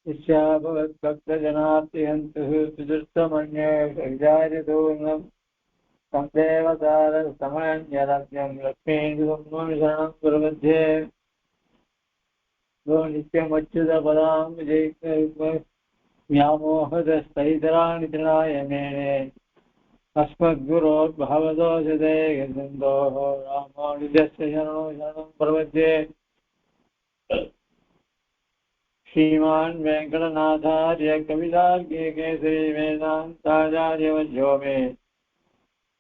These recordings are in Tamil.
इच्छाभवद्भक्तजनात्यन्तुः सुदृष्टमन्ये विचार्यतोऽन्नं तं देवतारसमन्यरज्ञं लक्ष्मीन्दुं शरणं प्रपद्ये यो नित्यमच्युतपदां व्यामोहदस्तैतराणि तृणाय मेने अस्मद्गुरोर्भगवतोऽसिते गन्धोः रामानुजस्य शरणं प्रपद्ये श्रीमान् वेङ्कटनाथार्य कवितार्के केसरी वेदान्ताचार्यवज्रो मे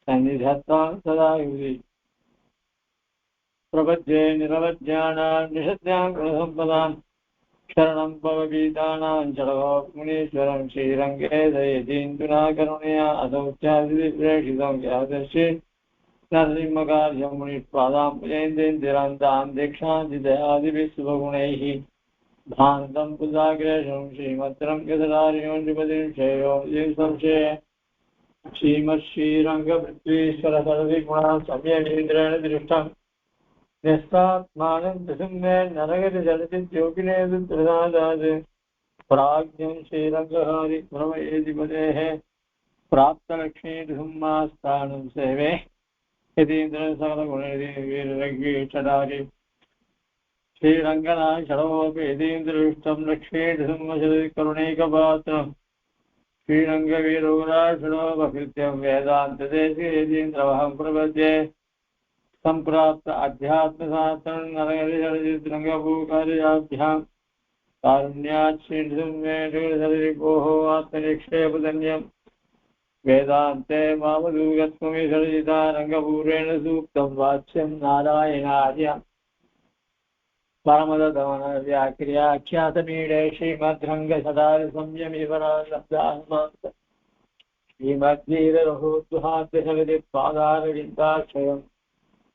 सन्निधत्तां सदा युधि प्रपद्ये निरवज्ञानां निषद्यां गुणसम्पदां शरणं भवगीतानां जडभो मुनीश्वरं श्रीरङ्गे दयतीन्दुना करुणया असौख्यादिप्रेषितं यादर्शि नरसिंहकार्यं मुनिपादां जयन्तीन्दिरान्तां दीक्षान्तिदयादिभिः शुभगुणैः भान्तं पुजाग्रेशं श्रीमद्रङ्गधरार्योऽधिपतिं श्रेयो संशये श्रीमत्श्रीरङ्गपृथ्वीश्वर सर्वगुणां सम्यगेन्द्रेण दृष्टं न्यस्तात्मानं प्रसन्ने नरगतिजलचिद्योगिनेषु प्रसादात् प्राज्ञं श्रीरङ्गहारि प्रमयेधिपतेः प्राप्तलक्ष्मीसंमास्थानं सेवे यतीन्द्रं सकलगुणैः वीररङ्गीक्षडारि श्रीरङ्गनाथ षडवोपि यतीन्द्रदृष्टं लक्ष्मीसंवशति करुणैकपात्रं श्रीरङ्गवीरौराषडोपकृत्यं वेदान्तदेशीन्द्रवहं प्रपद्ये सम्प्राप्त अध्यात्मशास्त्रं नरहरिचलचित्रङ्गभूकार्याभ्यां कारुण्यात् श्रीसंवेशरिपोः आत्मनिक्षेपधन्यं वेदान्ते मामदूगत्वमिषजिता रङ्गपूरेण सूक्तं वाच्यं नारायणार्य परमदमन व्याख्यातमीडे श्रीमद्रङ्गसदारि संयमिवरालब्धाहमान्त श्रीमद्वीररघुद्वहाद्यशगति पादारविन्दाश्रयं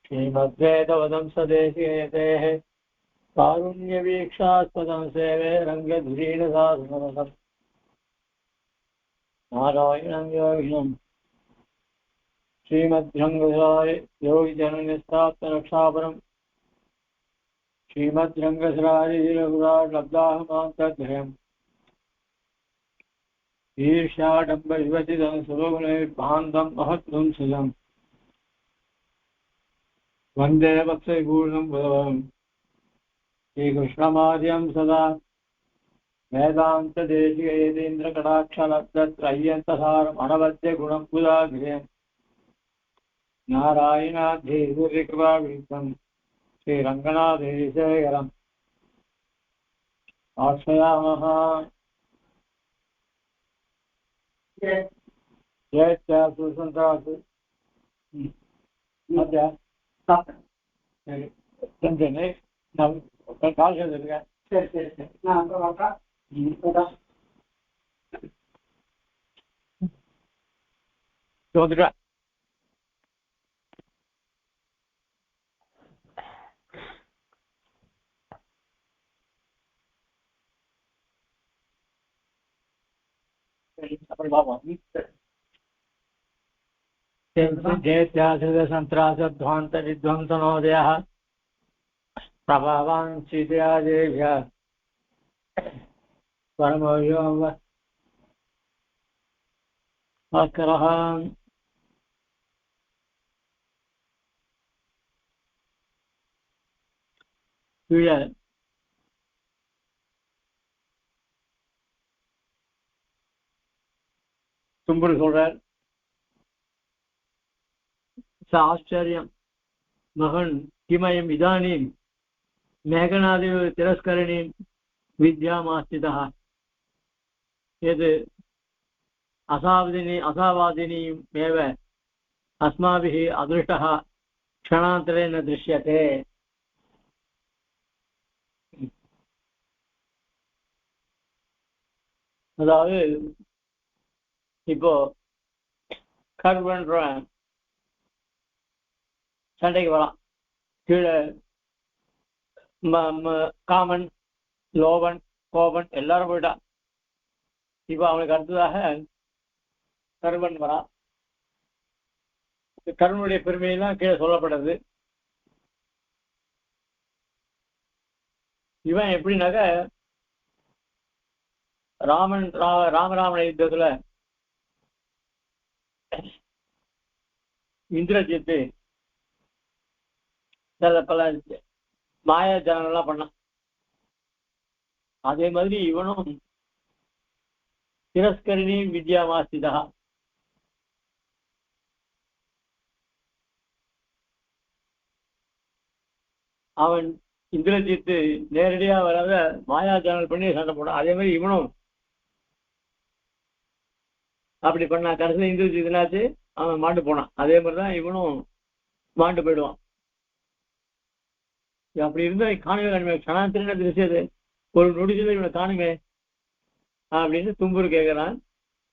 श्रीमद्वेदवदं सदेशियतेः कारुण्यवीक्षास्पदं सेवे रङ्गधुरीणसाधनमसं नारायणं योगिनं श्रीमद्रङ्गसराय योगिजननिस्ताप्तरक्षापरं श्रीमद्रङ्गसराजिरघुरालब्धाहमान्तद्भयम् ईर्ष्याडम्बविवचितं सुभगुणैर्भान्तं महत्त्वं सुजम् वन्दे वत्सविभूषणं बुधवम् श्रीकृष्णमार्यं सदा वेदान्तदेशीयेन्द्रकटाक्षलब्धत्रय्यन्तसारम् अनवद्यगुणं बुधाग्र्यम् नारायणाद्धीकृपाविष्टम् श्रीरङ्गनाथेशेखरम् आश्रयामः जयत्यासुसन्त्रासु अद्य சரி நான் கால் செய்திருக்கேன். சரி சரி சரி நான் அப்புறம் வரேன். வந்துட்டேன். அப்புறம் பார்ப்போம். जयत्याश्रितसन्त्रासध्वान्त विध्वंसनोदयः प्रभावान् सीतया देव्यः परमयोगः भास्करः தும்புரு சொல்றார். आश्चर्यं महन् किमयम् इदानीं मेघनादेव तिरस्करणीं विद्यामास्थितः यद् असावादिनीमेव अस्माभिः अदृष्टः क्षणान्तरे न दृश्यते. அதாவது இப்போ கர்வன்ற சண்டைக்கு வரான். கீழே காமன், லோபன், கோபன் எல்லாரும் போயிட்டான். இப்போ அவனுக்கு அடுத்ததாக கர்வன் வரான். கர்வனுடைய பெருமையெல்லாம் கீழே சொல்லப்படுறது. இவன் எப்படின்னாக்க ராமராவண யுத்தத்துல இந்திரஜித்து சில பல மாயாஜாலம்லாம் பண்ணான். அதே மாதிரி இவனும் திரஸ்கரிணி வித்யா மாஸ்திதா, அவன் இந்திரஜித்து நேரடியா வராத மாயாஜாலம் பண்ணி சண்டை போனான். அதே மாதிரி இவனும் அப்படி பண்ணா. கடைசியில் இந்திரஜித் என்னாச்சு, அவன் மாண்டு போனான். அதே மாதிரிதான் இவனும் மாண்டு போயிடுவான். அப்படி இருந்தா காணுமே காணுமே கணாத்திரன திருச்சது ஒரு நொடிச்சது இவனை காணுமே அப்படின்னு தும்புரு கேட்கிறான்.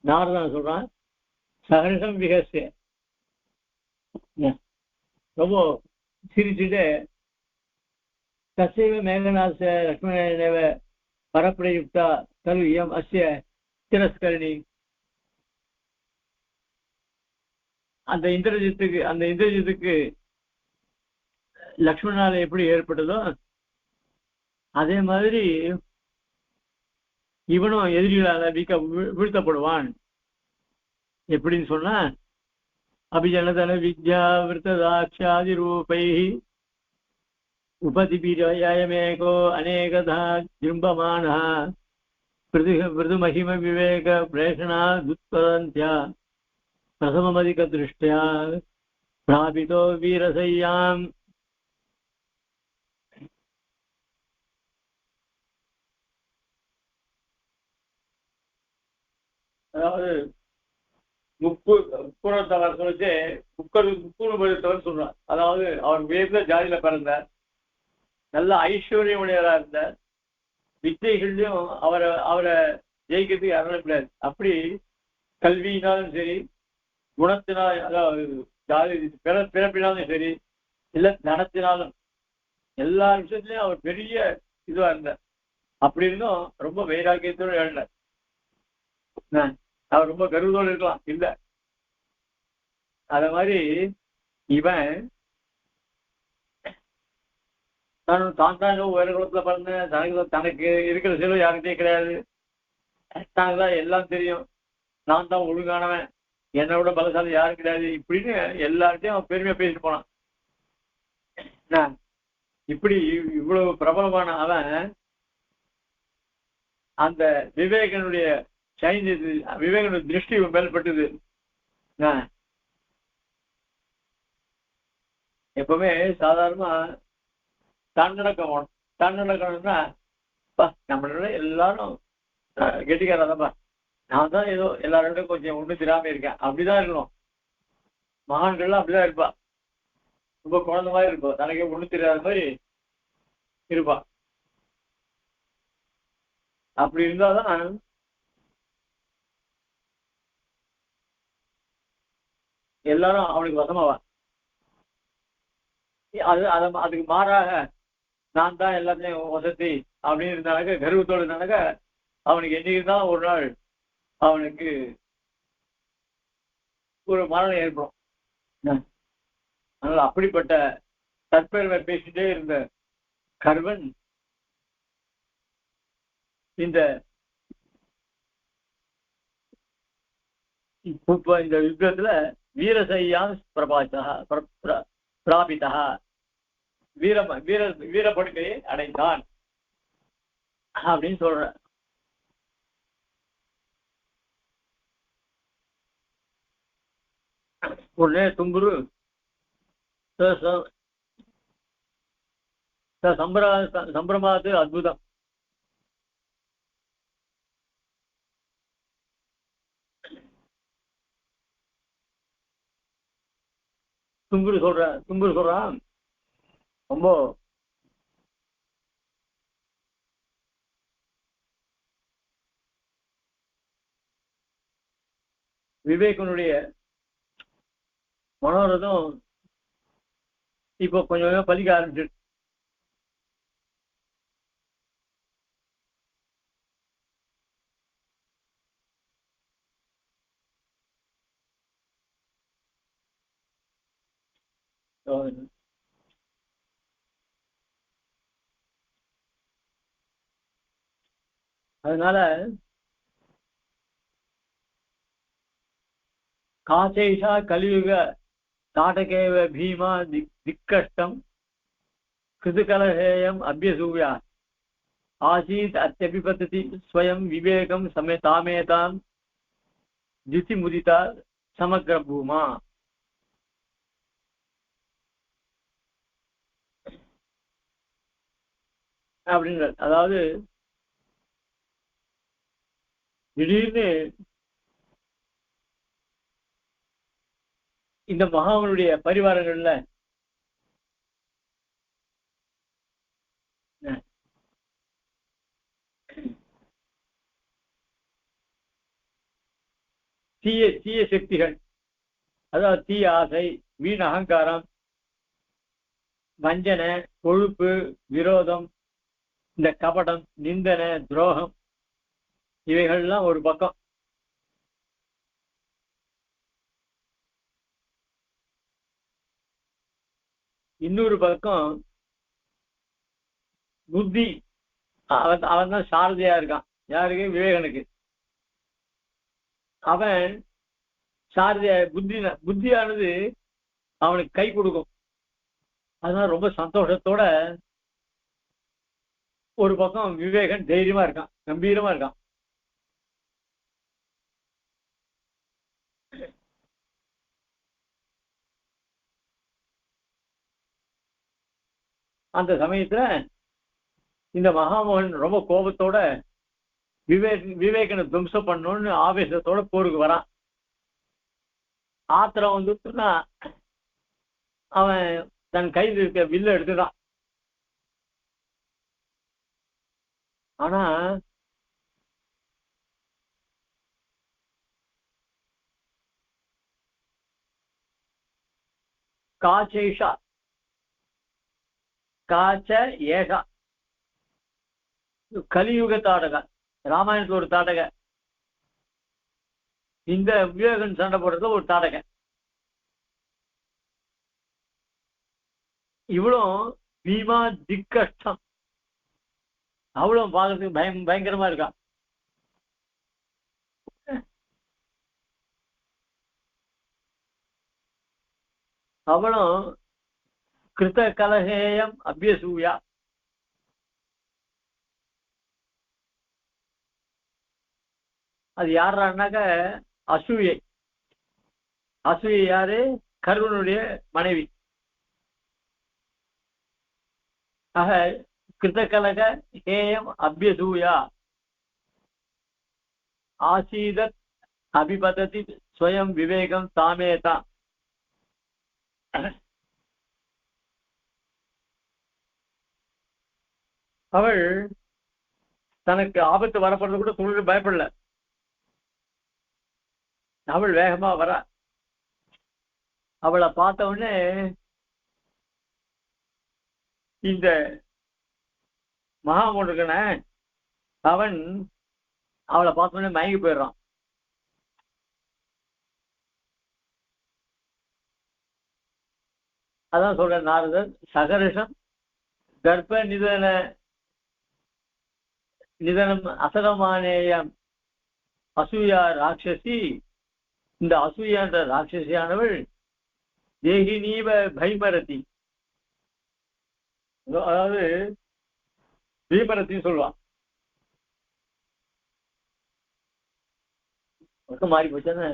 நாரதான் சொல்றான், சகரிசம் விகசிய, ரொம்ப சிரிச்சுட்டு தசைவ மேகநாச லக்ஷ்மணேவ பரப்பிரயுக்தா கலு இயம் அஸ்ய திரஸ்கரணி. அந்த இந்திரஜித்துக்கு லக்ஷ்மணால எப்படி ஏற்பட்டதோ அதே மாதிரி இவனும் எதிரிகளால வீழ்த்தப்படுவான். எப்படின்னு சொன்னா, அபிஜனதன வித்யா விருத்ததாட்சாதி ரூபை உபதிபிரயமேகோ அநேகதா ஜிம்பமானஹ பிருது மகிம விவேக பிரேஷணா துத்பதந்த்யா பிரசமமதிக திருஷ்டியா பிராபிதோ வீரசையாம். அதாவது முப்புறத்தவர் சொல்லிட்டு முப்பது சொல்றான். அதாவது அவர் உயர்ந்த ஜாதியில பிறந்தார், நல்ல ஐஸ்வர்யம் உடையவரா இருந்தார், வித்தைகள்லையும் அவரை ஜெயிக்கிறதுக்கு யாரும் கிடையாது. அப்படி கல்வியினாலும் சரி, குணத்தினால், அதாவது ஜாதி பிறப்பினாலும் சரி, இல்ல தனத்தினாலும் எல்லா விஷயத்திலையும் அவர் பெரிய இதுவா இருந்தார். அப்படி இருந்தும் ரொம்ப வைராக்கியத்தோடு எழுந்தார். அவர் ரொம்ப கருவத்தோடு இருக்கலாம் இல்ல. அத மாதிரி இவன் தான் உயர குலத்துல பிறந்த, தனக்கு இருக்கிற செலவு யாருக்கிட்டே கிடையாது, தனக்கு தான் எல்லாம் தெரியும், நான் தான் ஒழுங்கானவன், என்னை விட பலசாலி யாரும் கிடையாது, இப்படின்னு எல்லார்ட்டையும் அவன் பெருமையா பேசிட்டு போனான். இப்படி இவ்வளவு பிரபலமான அவன் அந்த விவேகனுடைய விவேகனுடைய திருஷ்டி மேல்பட்டது. எப்பவுமே சாதாரணமா தன்னடக்கணும்னா நம்மளோட எல்லாரும் கெட்டிக்காரதாப்பா, நான் தான் ஏதோ எல்லாரோட கொஞ்சம் ஒண்ணு தெரியாம இருக்கேன், அப்படிதான் இருக்கணும். மகான்கள்லாம் அப்படிதான் இருப்பா, ரொம்ப குழந்தை மாதிரி இருப்போம், தனக்கே ஒண்ணு தெரியாத மாதிரி இருப்பா. அப்படி இருந்தாதான் எல்லாரும் அவனுக்கு வசமாவா. அதுக்கு மாறாக நான் தான் எல்லாத்தையும் வசதி அப்படின்னு இருந்தானாக்க, கர்வத்தோடு இருந்தானாக்க, அவனுக்கு என்னைக்கு தான் ஒரு நாள் அவனுக்கு ஒரு மரணம் ஏற்படும். அதனால அப்படிப்பட்ட தற்பெருமை பேசிட்டே இருந்த கர்வன் இந்த யுத்தத்துல வீரசையா பிராபிதா, வீரப்படுக்கையை அடைந்தான் அப்படின்னு சொல்ற. உடனே தும்புரு சம்பிரமாது அத்புதம், தும்புரு சொல்றான் ரொம்ப விவேகனுடைய மனோரதம் இப்போ கொஞ்சம் பலிக்க ஆரம்பிச்சிருக்கு. அதனால काचैषा कलियुग ताटकेव भीमा दिक्कष्टं कृतकलहेयम् अभ्यसूया आसीत् अत्यभिपतति स्वयं विवेकं समेतामेतां द्युतिमुदिता समग्रभूमा. அப்படின்ற அதாவது திடீர்னு இந்த மகாவனுடைய பரிவாரங்கள்ல தீய தீய சக்திகள், அதாவது தீய ஆசை, வீண் அகங்காரம், வஞ்சனை, கொழுப்பு, விரோதம், இந்த கபடம், நிந்தனை, துரோகம், இவைகள்லாம் ஒரு பக்கம். இன்னொரு பக்கம் புத்தி. அவன் தான் சாரதியா இருக்கான். யாருக்கு? விவேகனுக்கு. அவன் சாரதியா புத்தியானது அவனுக்கு கை கொடுக்கும். அதனால ரொம்ப சந்தோஷத்தோட ஒரு பக்கம் விவேகன் தைரியமா இருக்கான், கம்பீரமா இருக்கான். அந்த சமயத்துல இந்த மகாமோகன் ரொம்ப கோபத்தோட விவேகனை துவம்சம் பண்ணணும்னு ஆவேசத்தோட போருக்கு வரான். ஆத்திரம் வந்துட்டுன்னா அவன் தன் கையில் இருக்க வில்ல எடுத்துட்டான். ஆனா காச்சேஷா காச்ச ஏஷா கலியுக தாடக, ராமாயணத்துல ஒரு தாடக, இந்த விவேகன் சண்டை போடுறதுல ஒரு தாடக. இவ்வளவு பீமா திக்கஷ்டம், அவ்வளவு பார்க்கறதுக்கு பயங்கரமா இருக்கா. அவளும் கிருத கலகேயம் அபியசூயா, அது யாருனாக்க அசூயை. அசூயை யாரு? கர்வனுடைய மனைவி. ஆக கிருதகலக ஹேயம் அபியசூயா ஆசீதத் அபிபததி ஸ்வயம் விவேகம் தாமேதா. அவள் தனக்கு ஆபத்து வரப்படுறது கூட துணிந்து பயப்படல. அவள் வேகமா வர. அவளை பார்த்த உடனே இந்த மகாமுருகன அவன் அவளை பார்த்த உடனே மயங்கி போயிடுறான். அதான் சொல்ற நாரதர், சகர்ஷம் கர்ப்ப நிதனம் அசகமானேயம் அசூயா ராட்சசி. இந்த அசூயான்ற ராட்சசியானவள் தேகினீவ பைமரதி, அதாவது பீமரத்தின்னு சொல்லுவான். மாறி போச்சானே?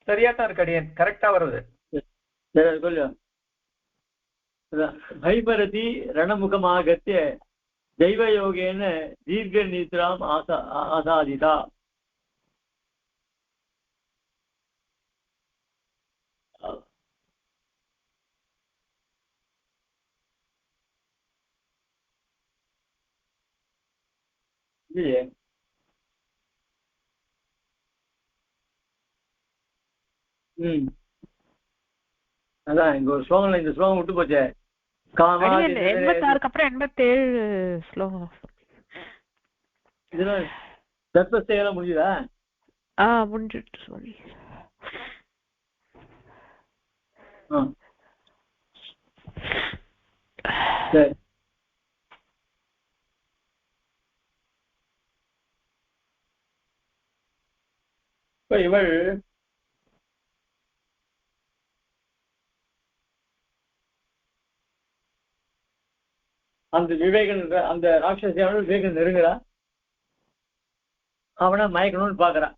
சரியாத்தான் இருக்கு அடியன், கரெக்டா வருது. சொல்லு. பைமரதி ரணமுகமாகத்திய தெய்வயோகேன தீர்க்க நித்ராம் ஆசாதிதா. இல்லையே, அதான் இங்க ஒரு ஸ்லோகம், இந்த ஸ்லோகம் விட்டு போச்சே. 86க்கு அப்புறம் 87 ஸ்லோகம். இதெல்லாம் தர்ப்பஸ்தேலாம் முடியுதா? முடிஞ்சிட்டு சொல்லி. சரி. இவள் அந்த விவேகன் அந்த ராட்சசியானோட விவேகன் நெருங்குறா, அவனை மயக்கணும்னு பாக்குறான்.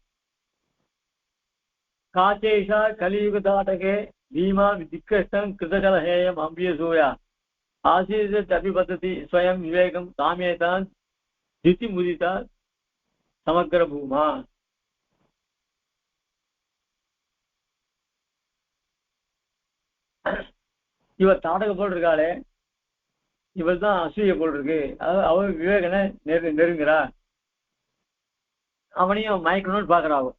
காச்சேஷா கலியுக தாட்டகே பீமா திக்கஷ்டம் கிருதகலஹேயம் அம்பியசூயா ஆசீத தபிபத்ததி ஸ்வயம் விவேகம் காமேதான் திதி முதிதா சமக்கர பூமா. இவர் தாடக போல் இருக்காளே, இவள் தான் அசூய போல் இருக்கு. அதாவது அவன் விவேகனை நெருங்குறா, அவனையும் மயக்கணும்னு பாக்குறாவோ.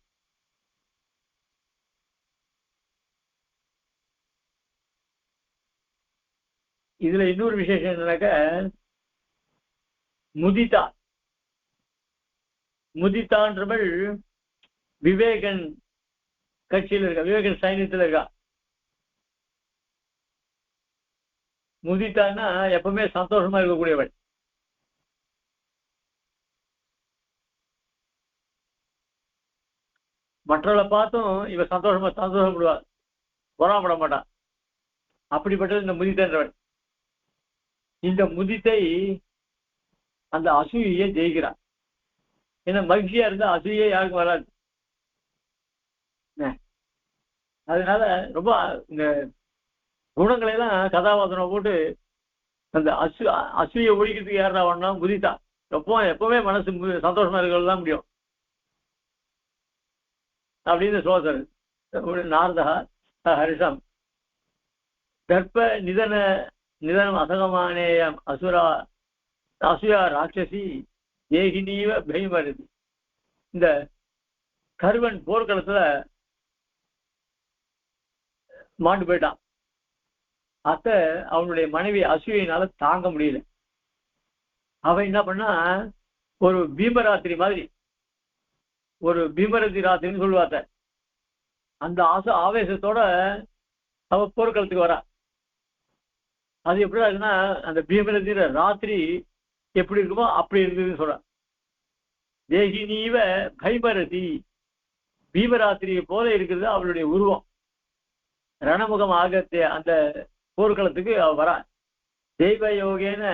இதுல இன்னொரு விசேஷம் என்னன்னாக்க, முதிதான்றவள் விவேகன் கட்சியில் இருக்கா, விவேகன் சைன்யத்தில் இருக்கா. முதிதான்னா எப்பவுமே சந்தோஷமா இருக்கக்கூடியவள். மற்றவளை பார்த்தும் இவ சந்தோஷப்படுவாள், பொறாமப்பட மாட்டான். அப்படிப்பட்டது இந்த முதிதன்றவள். இந்த முதித்தை அந்த அசூயை ஜெயிக்கிறான். ஏன்னா மகிழ்ச்சியா இருந்தா அசூயை யாருக்கும் வராது. அதனால ரொம்ப இந்த குணங்களை எல்லாம் கதாபாத்திரம் போட்டு அந்த அசூயை ஒழிக்கிறதுக்கு யாரா வேணா முதித்தா. எப்பவுமே மனசு சந்தோஷமா இருக்கிறது தான் முடியும் அப்படின்னு சோதர் நாரதா ஹரிஷம் தர்ப்ப நிதனம் அசகமானேயம் அசுயா ராட்சசி ஏகினீவ பைமருதி. இந்த கருவன் போர்க்களத்துல மாண்டு போயிட்டான். அத்த அவனுடைய மனைவி அசூயினால தாங்க முடியல. அவன் என்ன பண்ணா, ஒரு பீமராத்திரி மாதிரி, ஒரு பீமரதி ராத்திரின்னு சொல்லுவாத்த, அந்த ஆவேசத்தோட அவ போர்க்களத்துக்கு வரா. அது எப்படி இருக்குன்னா, அந்த பீமரதி ராத்திரி எப்படி இருக்குமோ அப்படி இருக்குதுன்னு சொல்றான். தேகினீவ பைமரதி, பீமராத்திரியை போல இருக்கிறது அவளுடைய உருவம். ரணமுகம் ஆகத்தே அந்த போர்க்களத்துக்கு அவ வரா. தெய்வ யோகேன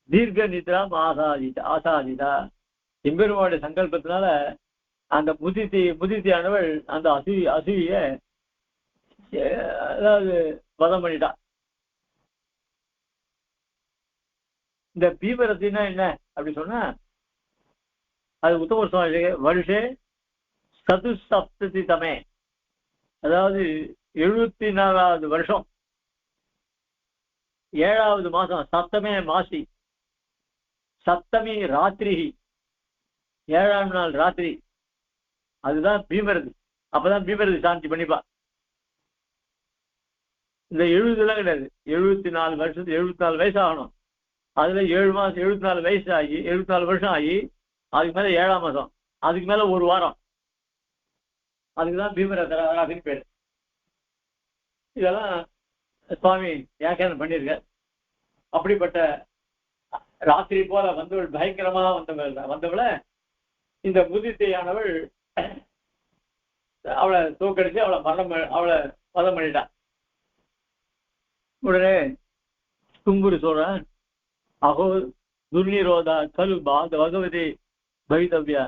தீர்க்க நித்ராம் ஆசாதிதா. எம்பெருமானுடைய சங்கல்பத்தினால அந்த முதித்தியானவள் அந்த அசூய அதாவது வதம் பண்ணிட்டா. இந்த பீமரத்தின்னா என்ன அப்படி சொன்னா, அது உத்தம சுவாமி வருஷே சதுசப்ததி தமே, அதாவது 74வது வருஷம் 7வது மாசம், சப்தமே மாசி, சப்தமி ராத்திரி, 7ஆம் நாள் ராத்திரி, அதுதான் பீமரதி. அப்பதான் பீமரதி சாந்தி பண்ணிப்பா. இந்த 70 கிடையாது, 74 வருஷத்துக்கு 74 வயசு ஆகணும். அதுல 7 மாசம் 74 வயசு ஆகி 74 வருஷம் ஆகி அதுக்கு மேல 7ஆம் மாசம், அதுக்கு மேல ஒரு வாரம், அதுக்குதான் பீமரதின்னு பேரு. இதெல்லாம் சுவாமி வியாக்கியானம் பண்ணியிருக்க. அப்படிப்பட்ட ராத்திரி போல வந்தவள், பயங்கரமா வந்தவள இந்த முதித்தையானவள் அவளை தோக்கடிச்சு அவளை வதம் பண்ணிட்டான். உடனே தும்புரு சொல்றான், அகோ துர்நிரோதா கலு பகவதி பவிதவ்யா.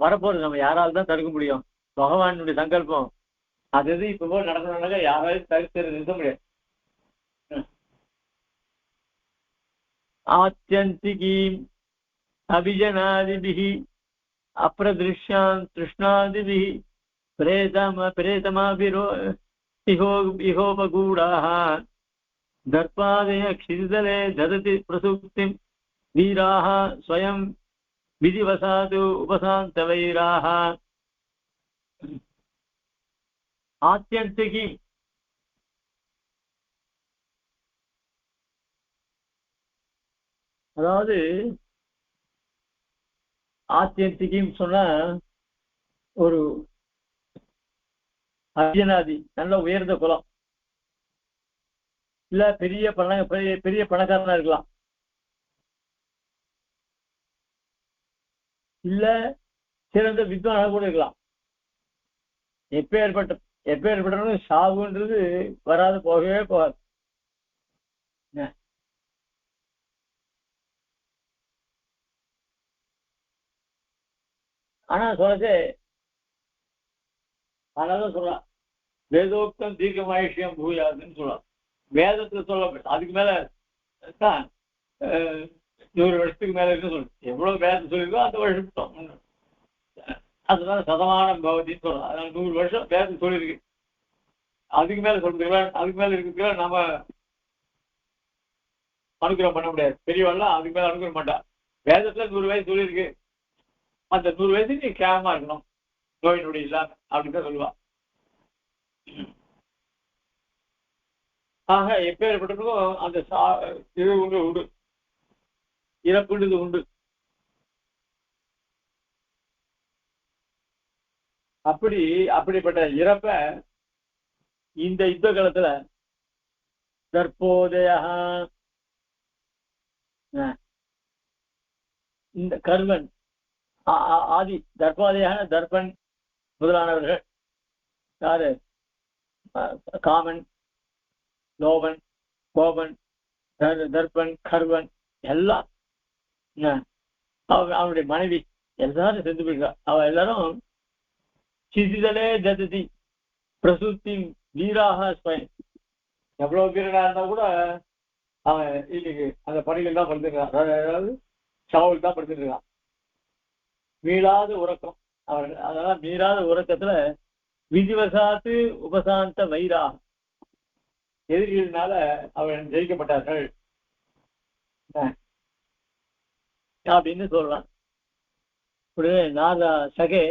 வரப்போறது நம்ம யாரால் தான் தடுக்க முடியும்? பகவானுடைய சங்கல்பம். அது எது இப்ப போல் நடக்கணும்னாக்க யாராலும் தடுத்து நிறுத்த முடியாது. ஆத்யந்திகீம் அபிஜனாதிபிஹி அப்ரதிருஷ்யான் திருஷ்ணாதிபிஹி பிரேதமாபிரோ இஹோபகூடாஹ தர்பாதய க்ஷிதிதலே தததி பிரசுப்திம் வீராஹ ஸ்வயம் விதிவசாது உபசாந்தவைராஹ. ஆத்யந்திகி அதாவது ஆத்யந்திகின்னு சொன்னா ஒரு அர்ஜனாதி, நல்ல உயர்ந்த குலம், இல்ல பெரிய பெரிய பணக்காரனா இருக்கலாம், இல்ல சிறந்த வித்வானாக கூட இருக்கலாம். எப்பேற்பட்டவனும் சாவுன்றது வராது, போகவே போகாது. ஆனா சொல்லச்சே அதனால சொல்றான், வேதோக்தம் தீர்க்கமாயுஷ்யம் பூயாதுன்னு சொல்லலாம். வேதத்துல சொல்ல அதுக்கு மேல தான் 100 வருஷத்துக்கு மேல இருக்கு சொல்லு. எவ்வளவு வேதம் சொல்லியிருக்கோ அந்த வருஷம் அதனால சதமானம் பவதின்னு சொல்லலாம். அதனால 100 வருஷம் வேதம் சொல்லியிருக்கு. அதுக்கு மேல சொல்றதுக்கலாம், அதுக்கு மேல இருக்கிறதுலாம் நாம அனுகிரகம் பண்ண முடியாது. பெரியவாள்லாம் அதுக்கு மேல அனுகிரகம் மாட்டா. வேதத்துல 100 வயசு சொல்லியிருக்கு, அந்த 100 வயசு நீ கேமமா இருக்கணும், நோய் நொடி இல்லாம அப்படின்னு தான் சொல்லுவா. ஆக எப்பேற்பட்டதுக்கும் அந்த இது ஒன்று உண்டு, இறப்புன்றது உண்டு. அப்படிப்பட்ட இறப்ப இந்த யுத்த காலத்துல தற்போதைய இந்த கர்வன் ஆதி தர்பாதையான தர்பன் முதலானவர்கள் யாரு, காமன், லோபன், கோபன், தர்பன், கர்வன் எல்லாம் அவனுடைய மனைவி எல்லாரும் சென்று போயிருக்கா. அவ எல்லாரும் சிசிதலே ததி பிரசூத்தி வீராக ஸ்வயம். எவ்வளவு வீரனா இருந்தா கூட அவன் இன்னைக்கு அந்த பணிகள் தான் படுத்துருக்கான், அதாவது சாவல் தான் படுத்துட்டு இருக்கான். மீளாத உறக்கம் அவர், அதெல்லாம் மீறாத உறக்கத்துல விதிவசாத்து உபசாந்த வைரா, எதிரிகளினால அவர்கள் ஜெயிக்கப்பட்டார்கள் அப்படின்னு சொல்றான். உடனே நாதா சகே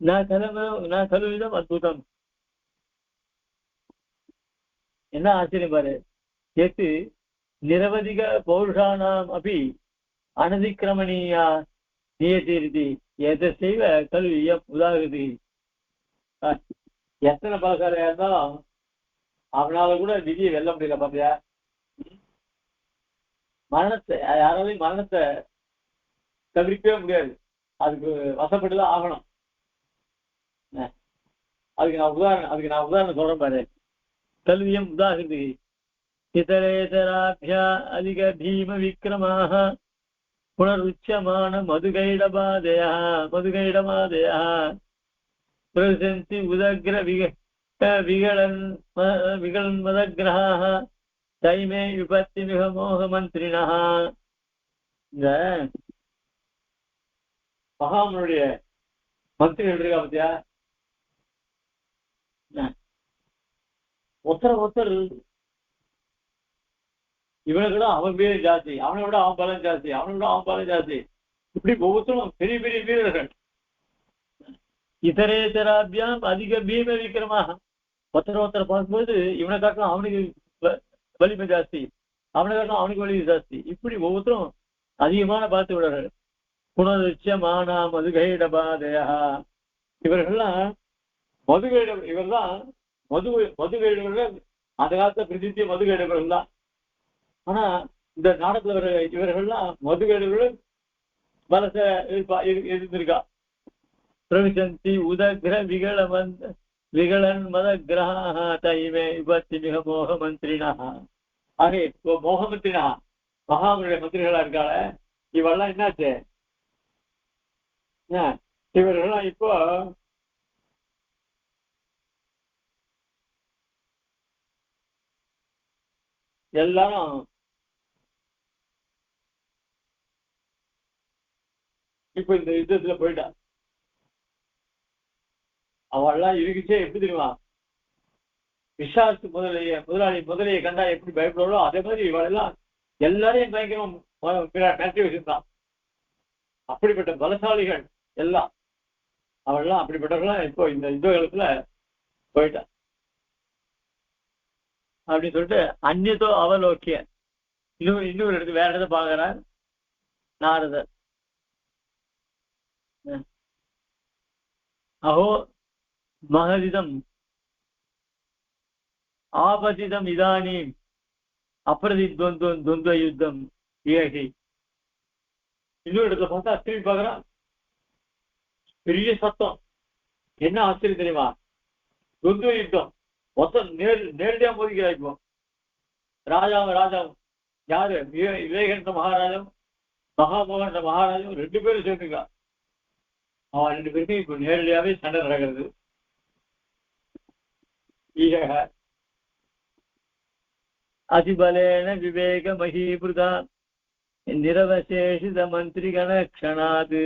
நான் கலுவிதம் அற்புதம். என்ன ஆச்சரியம் பாரு, எத்து நிரவதிக பௌருஷானாம் அப்படி அனதிக்கிரமணியா நியதீர்த்தி எதை செய்வ கல்வியம் உதாகுதி. எத்தனை பலசாலையா இருந்தாலும் அவனால கூட விதியை வெல்ல முடியல பாத்தியா. மரணத்தை யாராலையும் மரணத்தை தவிர்க்கவே முடியாது, அதுக்கு வசப்பட்டுதான் ஆகணும். அதுக்கு நான் உதாரணம் சொல்றேன் பாரு. கல்வியம் உதாகுதி இதரேதராபியா அதிக பீம விக்ரமாக புனருச்சமான மதுகைடமாதயா பிரசந்தி உதக்ர விகலன் மதகிரஹ தைமே விபத்தி மிக மோக மந்திரினா. இந்த மகாமனுடைய மந்திரிகள் இருக்கா பத்தியா, ஒருத்தர் இவனை விட அவன் வீரம் ஜாஸ்தி, அவனை விட அவன் பலம் ஜாஸ்தி, அவனை விட அவன் பலம் ஜாஸ்தி, இப்படி ஒவ்வொருத்தரும் பெரிய பெரிய வீரர்கள். இதரேதராபியாம் அதிக பீம விக்ரமாக, ஒருத்தர் பார்க்கும்போது இவனை காட்டலாம் அவனுக்கு வலிமை ஜாஸ்தி, அவனை காட்டலாம் அவனுக்கு வலிமை ஜாஸ்தி, இப்படி ஒவ்வொருத்தரும் அதிகமான பார்த்து விடுறார்கள். புனருச்சமான மதுகைடபாதையா, இவர்கள்லாம் இவர்தான் மதுகைடவர்கள். அந்த காலத்துல பிரசித்திய மதுகைடவர்கள் தான். ஆனா இந்த நாடகத்துல வர இவர்கள்லாம் மதுகைடவர்கள் பலச இருந்திருக்கா. பிரவிசந்தி உதகிர விகலன் மத கிரக தைமே விபத்தி மிக மோக மந்திரினா. ஆகே மோக மந்திரினா, மகாமனுடைய மந்திரிகளா இருக்காள இவெல்லாம் என்னாச்சு, இவர்கள்லாம் இப்போ எல்லாரும் இப்ப இந்த யுத்தத்துல போயிட்டா. அவெல்லாம் இருக்குச்சே எப்படி தெரியுமா, விசாரித்து முதலையை கண்டா எப்படி பயப்படுறோ அதே மாதிரி இவளெல்லாம் எல்லாரையும் பயங்கரம் மிரட்டி வச்சிருந்தான். அப்படிப்பட்ட பலசாலிகள் எல்லாம் அவள்லாம் அப்படிப்பட்டவர்களாம் இப்போ இந்த யுத்த காலத்துல போயிட்டா அப்படின்னு சொல்லிட்டு அந்நியத்தோ அவலோக்கிய இன்னொரு இடத்துக்கு வேற இடத்த பாக்குறார் நாரதர். அஹோ மகதிதம் ஆபதிதம் இதானி அப்ரதித்வந்துவ யுத்தம் ஏகி. இன்னொரு இடத்துல பார்த்தா திரும்பி பார்க்கறான், பெரிய சத்தம். என்ன ஆச்சரியம் தெரியுமா? துந்து யுத்தம் மொத்தம் நேரடியா மோதிக்கிறார். இப்போ ராஜாவும் யாரு விவேகானந்த மகாராஜாவும் மகாமோகன் மகாராஜாவும் 2 பேரும் சேர்ந்துக்கா. அவன் 2 பேருக்கும் இப்போ நேரடியாவே சண்டை நடக்கிறது. அதிபலேன விவேக மகீபிருதா நிரவசேஷித மந்திரிகண க்ஷணாது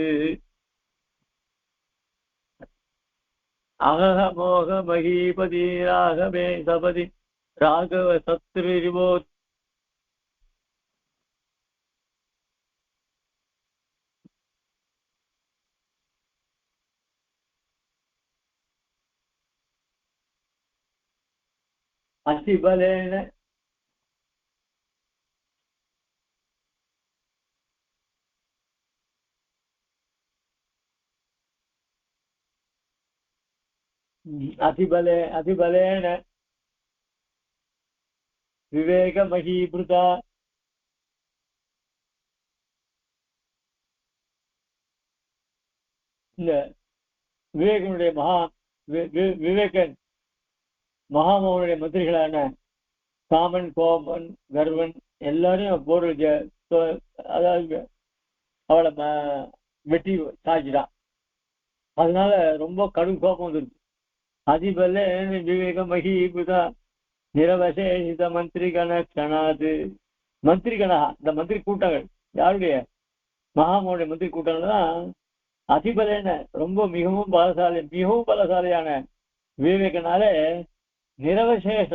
அகஹ மோக மகீபதி ராகவே சபதி ராகவ சத்ருரிவோ அதிபலேன அதிபலேன விவேக மகீபிருதா இந்த விவேகனுடைய விவேகன் மகாமோகனுடைய மந்திரிகளான காமன், கோபன், கர்வன் எல்லாரையும் போர் அதாவது அவளை வெட்டி சாய்ச்சிடான். அதனால ரொம்ப கடும் கோபம் வந்துருக்கு. அதிபல விவேக மகீபுதா நிரவசேஷித மந்திரிகண க்ஷணாது. மந்திரிகணா இந்த மந்திரி கூட்டங்கள் யாருடைய? மகாமோகனுடைய மந்திரி கூட்டங்கள் தான் அதிபலேன ரொம்ப மிகவும் பலசாலியான விவேகனால நிரவசேஷ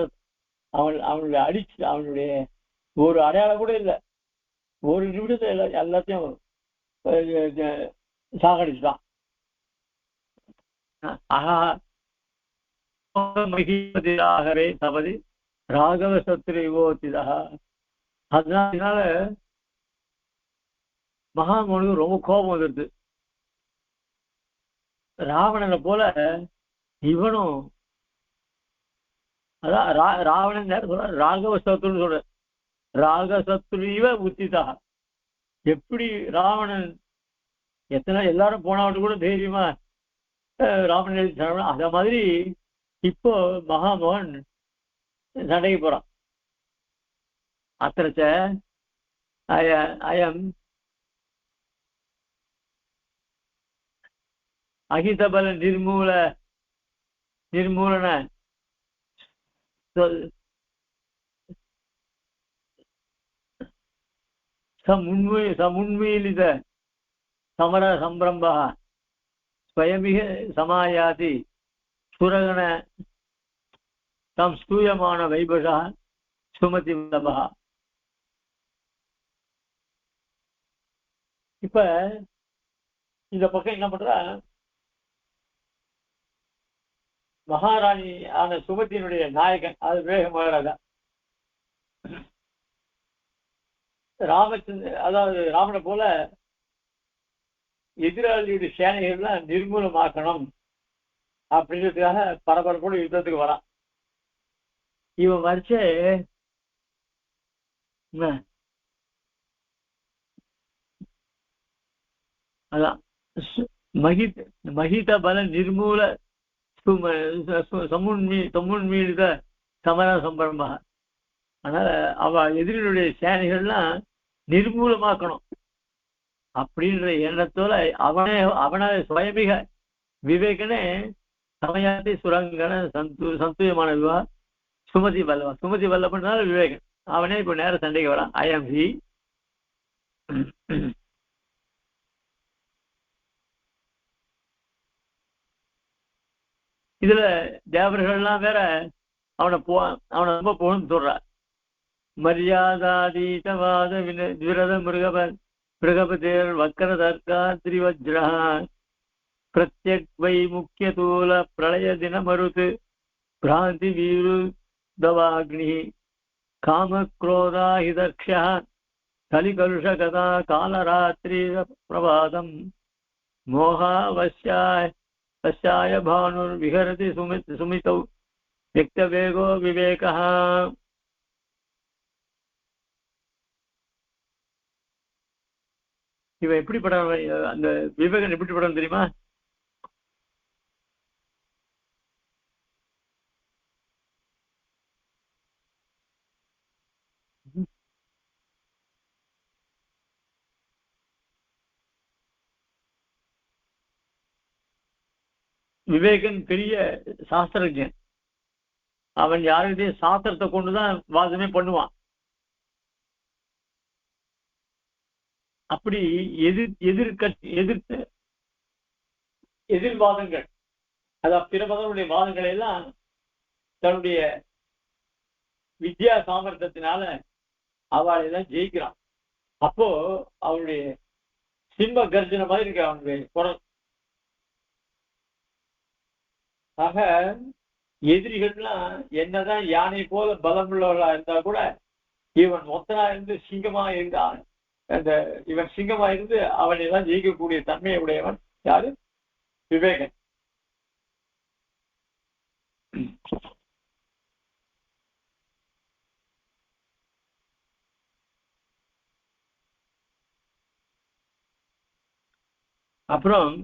அவனுடைய அடிச்சு அவனுடைய ஒரு அடையாளம் கூட இல்லை. ஒரு நிமிடத்தை எல்லாத்தையும் சாகடிச்சுட்டான். மகிமதியாகவே சபதி ராகவ சத்ருவோதிதா. அதனால மகாமோனுக்கு ரொம்ப கோபம் வந்துடுது. ராவணனை போல இவனும் அதான் ராவணன் சொல்ற ராகவ சத்ருன்னு சொல்ற ராக சத்ருவ உத்திதா. எப்படி ராவணன் எல்லாரும் போனாவிட்டு கூட தைரியமா ராவணன் அத மாதிரி இப்போ மகாமோகன் சண்டைக்கு போறான். அத்திரச்ச அயம் அகிதபல நிர்மூலன சமுன்மீலித சமர சம்பிரம்ப ஸ்வயமிக சமாயாதி சுரகண சம்ஸ்தூயமான வைபஷா சுமதி வல்லபா. இப்ப இந்த பக்கம் என்ன பண்ற? மகாராணி ஆன சுமதியினுடைய நாயகன் அது விவேக மகாராஜா அதாவது ராமனை போல எதிராளியுடைய சேனைகள்லாம் நிர்மூலமாக்கணும் அப்படின்றதுக்காக பரபரப்போடு யுத்தத்துக்கு வரான். இவன் வரிச்சே அதான் மகித பல நிர்மூல சமுன்மீளித சமர சம்பரமாக. அதனால அவ எதிரிகளுடைய சேனைகள்லாம் நிர்மூலமாக்கணும் அப்படின்ற எண்ணத்தோட அவனை சுயமிக விவேகனே சமயாதி சுரங்கன சந்தூயமான விவா சுமதி வல்லபனால விவேகன் அவனே இப்ப நேர சண்டைக்கு வரான். ஐஎம் ஹி இதுல தேவர்கள்லாம் வேற அவனை ரொம்ப புகழ்ந்து சொல்றார். மரியாதாதீதவாத விரத மிருகபதேர் வக்கர தர்கா திரிவஜ்ரா பிரத்யக் வை முக்கிய தூல பிரளய தின மருது பிராந்தி வீரு தவாக்னி காம குரோதாஹிதக்ஷா கலிகலுஷ கதா காலராத்திரி பிரபாதம் மோகாவஸ்யாய பானுர் விஹரதி சுமிதௌ வியக்தவேகோ விவேகா. இவன் எப்படிப்பட்டவன்? அந்த விவேகன் எப்படிப்பட்டவன் தெரியுமா? விவேகன் பெரிய சாஸ்திரஜன். அவன் யாருக்கிட்டையும் சாஸ்திரத்தை கொண்டுதான் வாதமே பண்ணுவான். அப்படி எதிர்வாதங்கள், அதாவது பிற மதங்களுடைய வாதங்களை எல்லாம் தன்னுடைய வித்யா சாமர்த்தியத்தினால அவளை எல்லாம் ஜெயிக்கிறான். அப்போ அவனுடைய சிம்ம கர்ஜனை மாதிரி இருக்கு அவனுடைய குரல். ஆக எதிரிகள்லாம் என்னதான் யானை போல பலம் உள்ளவர்களா இருந்தா கூட இவன் மொத்தனா இருந்து சிங்கமா இருந்தான். இவன் சிங்கமா இருந்து அவனை எல்லாம் ஜெயிக்கக்கூடிய தன்மையை உடையவன் யாரு? விவேகன். அப்புறம்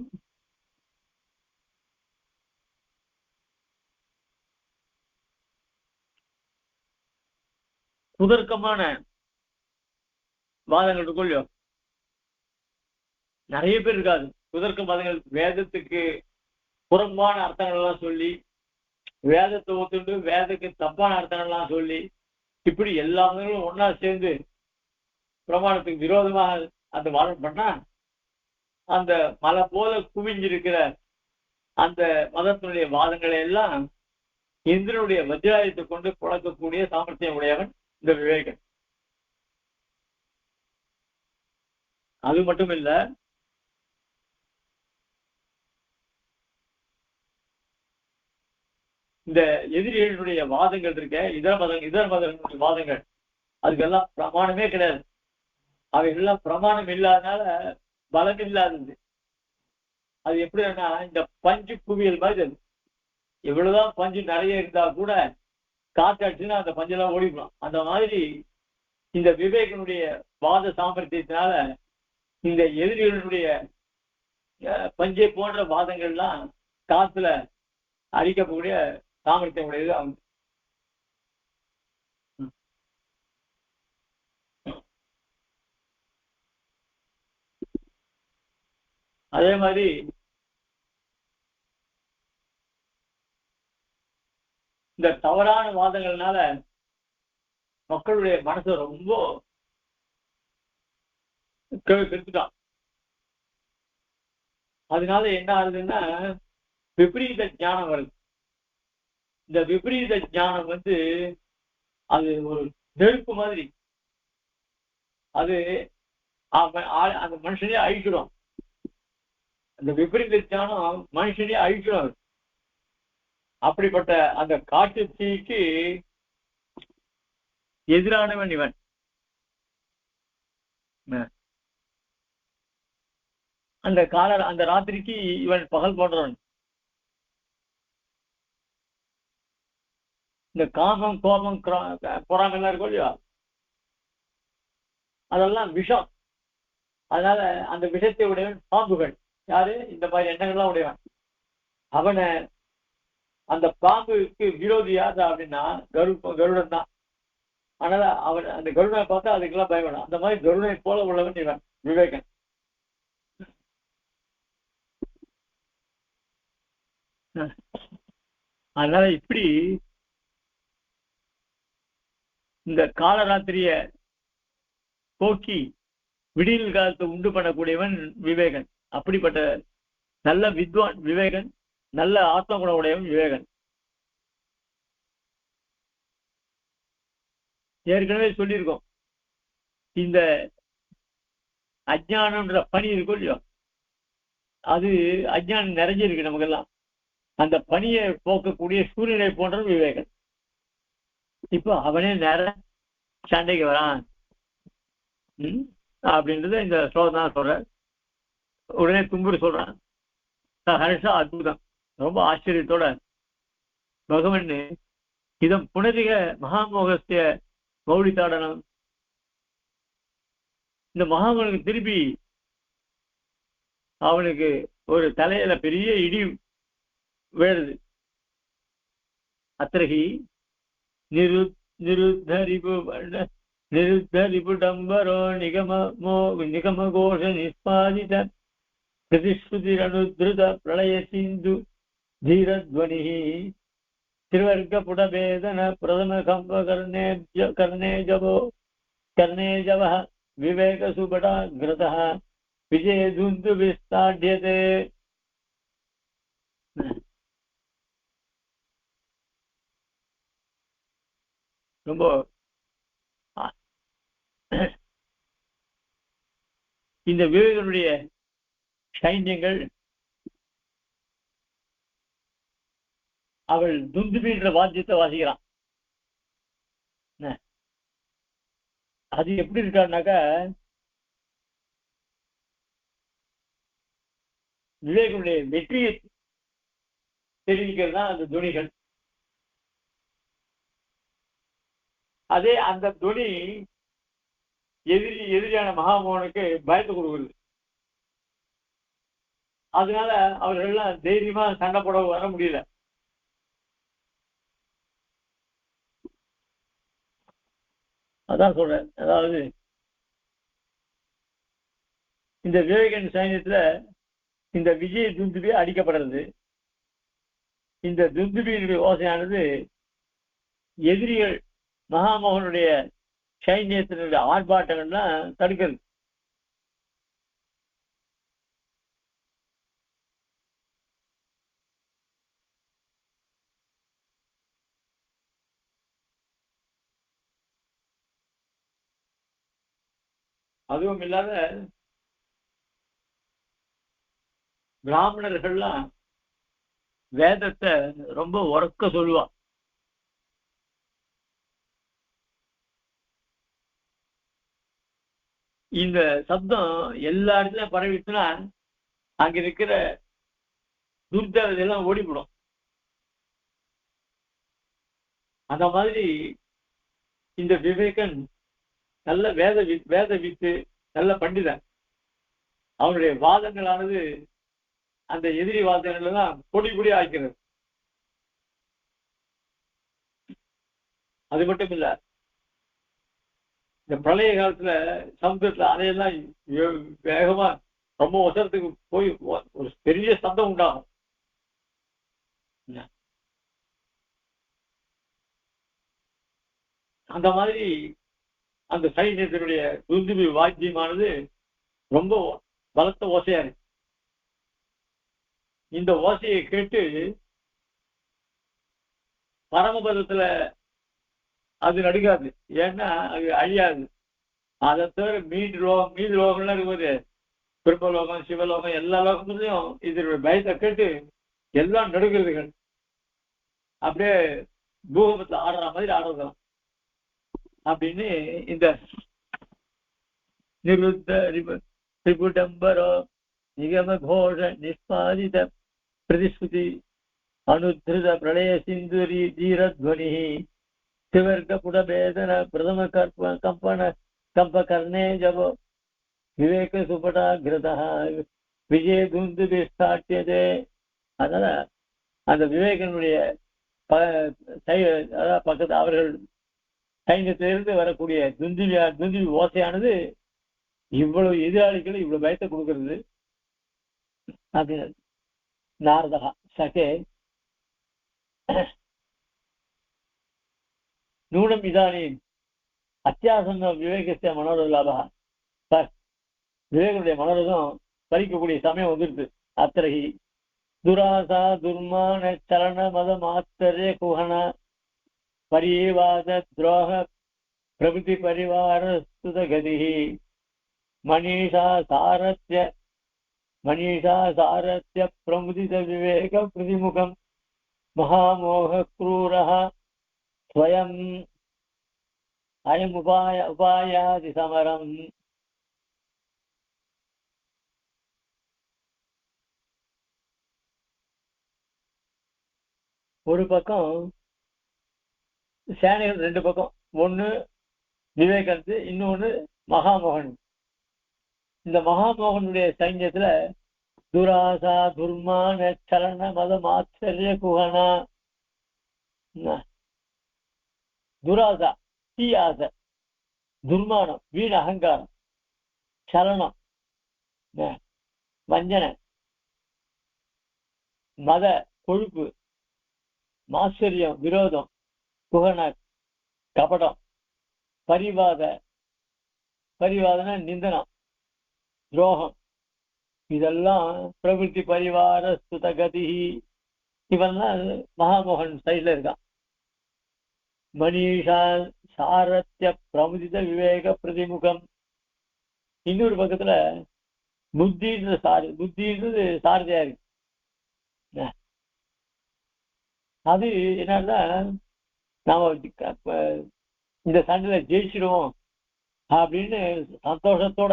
குதர்க்கமான வாதங்கள் இருக்குள்ளோ, நிறைய பேர் இருக்காது. குதர்க்க வாதங்கள் வேதத்துக்கு புறம்பான அர்த்தங்கள் எல்லாம் சொல்லி, வேதத்தை ஒத்துண்டு வேதத்துக்கு தப்பான அர்த்தங்கள் எல்லாம் சொல்லி, இப்படி எல்லா மதங்களும் ஒன்னா சேர்ந்து பிரமாணத்துக்கு விரோதமாக அந்த வாதம் பண்ணா, அந்த மலை போல குவிஞ்சிருக்கிற அந்த மதத்தினுடைய வாதங்களை எல்லாம் இந்திரனுடைய வஜ்ராயத்தை கொண்டு புழக்கக்கூடிய சாமர்த்தியம் உடையவன் இந்த விவேகன். அது மட்டும் இல்ல, இந்த எதிரிகளுடைய வாதங்கள் இருக்க இதர மதங்களுடைய வாதங்கள், அதுக்கெல்லாம் பிரமாணமே கிடையாது. அவைகள்லாம் பிரமாணம் இல்லாதனால பலம் இல்லாதது. அது எப்படின்னா இந்த பஞ்சு குவியல் மாதிரி. அது எவ்வளவுதான் பஞ்சு நிறைய இருந்தா கூட காத்தாச்சுன்னா அந்த பஞ்செல்லாம் ஓடிக்கலாம். அந்த மாதிரி இந்த விவேகனுடைய வாத சாமர்த்தியத்தினால இந்த எதிரிகளுடைய பஞ்சை போன்ற வாதங்கள்லாம் காத்துல அழிக்கக்கூடிய சாமர்த்தியம் உடையது அவங்க. அதே மாதிரி இந்த தவறான வாதங்கள்னால மக்களுடைய மனசை ரொம்ப கெடுத்துட்டான். அதனால என்ன ஆகுதுன்னா விபரீத ஞானம் வருது. இந்த விபரீத ஞானம் அது ஒரு நெருப்பு மாதிரி. அது அந்த மனுஷனே அழிச்சிடும். அந்த விபரீத ஞானம் மனுஷனே அழிச்சிடும். அப்படிப்பட்ட அந்த காட்டு தீக்கு எதிரானவன் இவன். அந்த ராத்திரிக்கு இவன் பகல் போன்றவன். இந்த காமம் கோபம் பொறாமெல்லாம் இருக்கும் இல்லையா, அதெல்லாம் விஷம். அதனால அந்த விஷத்தை உடையவன் பாம்புகள். யாரு? இந்த மாதிரி எண்ணங்கள்லாம் உடையவன். அவனை அந்த பாம்புக்கு விரோதி யாரு அப்படின்னா கருடன் தான். அதனால அவன் அந்த கருடனை பார்த்தா அதுக்கெல்லாம் பயப்படும். அந்த மாதிரி கருடனை போல உள்ளவன் இவன் விவேகன். அதனால இப்படி இந்த காலராத்திரிய போக்கி விடியல் காலத்தை உண்டு பண்ணக்கூடியவன் விவேகன். அப்படிப்பட்ட நல்ல வித்வான் விவேகன், நல்ல ஆத்ம குண உடையவன் விவேகன். ஏற்கனவே சொல்லியிருக்கோம், இந்த அஜ்ஞானம்ன்ற பணி இருக்கும் இல்லையோ, அது அஜ்ஞானம் நிறைஞ்சிருக்கு நமக்கெல்லாம். அந்த பணியை போக்கக்கூடிய சூரியனை போன்றவன் விவேகன். இப்போ அவனே நேர சண்டைக்கு வரான் அப்படின்றத இந்த ஸ்லோகத்தான் சொல்ற. உடனே தும்புரு சொல்றான், ஹர்ஷா அற்புதம், ரொம்ப ஆச்சரியத்தோட பகவன் இதம் புனதிக மகாமோகஸ்திய மௌலிதாடனம். இந்த மகாமனுக்கு திருப்பி அவனுக்கு ஒரு தலையில பெரிய இடி வேறுது. அத்திரகி நிருத்தரிபுடம்பரோ நிகம கோஷ நிஸ்பாதித பிரதிஸ்ருதிரனுத்ருத பிரளய சிந்து தீரத்வனி திருவர்க்க புடபேதன பிரதம கம்ப கர்ணே ஜபோ கர்ணே ஜவ விவேக சுபடா கிருத விஜய துந்து விஸ்தாட்யதே. ரொம்ப இந்த விவேகனுடைய சைன்யங்கள் அவள் துந்துபின்ற வாத்தியத்தை வாசிக்கிறான். அது எப்படி இருக்காருனாக்கா விவேகனுடைய வெற்றியை தெரிவிக்கிறது தான் அந்த துணிகள். அதே அந்த துணி எதிரியான மகாமோகனுக்கு பயத்தை கொடுக்குறது. அதனால அவர்கள்லாம் தைரியமா சண்டை போட வர முடியல. அதான் சொல்றேன். அதாவது இந்த விவேகன் சைன்யத்துல இந்த விஜய துந்துபி அடிக்கப்படுறது. இந்த துந்துபியினுடைய ஓசையானது எதிரிகள் மகாமோகனுடைய சைன்யத்தினுடைய ஆர்ப்பாட்டங்கள்லாம் தடுக்கிறது. அதுவும் இல்லாத பிராமணர்கள்லாம் வேதத்தை ரொம்ப உறக்க சொல்லுவா. இந்த சப்தம் எல்லா இடத்துலயும் பரவிச்சுன்னா அங்க இருக்கிற துர்தெல்லாம் ஓடிவிடும். அந்த மாதிரி இந்த விவேகன் நல்ல வேத வித்து நல்ல பண்டிதன். அவனுடைய வாதங்களானது அந்த எதிரி வாதங்கள் தான் பொடி பொடி ஆக்கிறது. அது மட்டும் இல்ல, இந்த பிரளய காலத்துல சமுத்திரத்துல அதையெல்லாம் வேகமா ரொம்ப அவசரத்துக்கு போய் ஒரு பெரிய சத்தம் உண்டாகும். அந்த மாதிரி அந்த சைன்யத்தினுடைய துந்துபி வாத்தியமானது ரொம்ப பலத்த ஓசையா இருக்கு. இந்த ஓசையை கேட்டு பரமபதத்துல அது நடுங்காது. ஏன்னா அது அழியாது. அதை தவிர மீதி லோகம்லாம் இருக்கும்போது பிரம்மலோகம் சிவலோகம் எல்லா லோகத்துலயும் இதனுடைய பயத்தை கேட்டு எல்லாம் நடுங்கிறதுகள். அப்படியே பூகம்பத்துல ஆடுற மாதிரி ஆடுறதுலாம் அப்படின்னு இந்த நிருத்த திரிபுடம்பரோ நிகம கோஷ நிஷ்பாதித பிரதிஸ்ருதி அனுத்ருத பிரளய சிந்துரி தீரத்வனி திவர்க்க புடபேதன பிரதம கம்ப கர்ணே ஜபோ விவேக சுபடா கிருதா விஜய துந்து விஸ்தாட்டியதே. அதனால அந்த விவேகனுடைய பக்கத்து அவர்கள் சைன்யத்திலிருந்து வரக்கூடிய துந்துபி ஓசையானது இவ்வளவு எதிராளிகளை இவ்வளவு பயத்தை கொடுக்கிறது அப்படின்னு நாரதா சகே நூனம் இதானின் அத்தியாசம் விவேகத்தை மனோரலாபா. விவேகனுடைய மனோரதம் பறிக்கக்கூடிய சமயம் வந்துருது. அத்திரகி துராசா துர்மான சரண மதம் ஆச்சரிய குஹன பரிவாத துரோக பிரபுதி பரிவார சுதகதி மனிஷா சாரத்ய பிரமுதித விவேக பிரதிமுகம் மகாமோக க்ரூரஹ ஸ்வயம் அயம் உபாயாதி சமரம். ஒரு பக்கம் சேனைகள் ரெண்டு பக்கம், ஒண்ணு விவேகந்து இன்னொன்னு மகாமோகன். இந்த மகாமோகனுடைய சைன்யத்துல துராசா துர்மான சலன மதம் ஆச்சரிய குஹனா. துராசா தீ ஆசை, துர்மானம் வீண் அகங்காரம், சலனம் வஞ்சனை, மத கொழுப்பு, மாச்சரியம், விரோதம், புகன, கபடம், பரிவாதன நிந்தனம், துரோகம், இதெல்லாம் பிரவிற்த்தி பரிவார ஸ்துதகதி, இவெல்லாம் மகாமோகன் சைட்ல இருக்கான். மணிஷா சாரத்திய பிரமுதித விவேக பிரதிமுகம். இன்னொரு பக்கத்துல புத்தின்றது சாரதியா இருக்கு. அது என்னன்னா நாம இந்த சண்டையில ஜெயிச்சிடுவோம் அப்படின்னு சந்தோஷத்தோட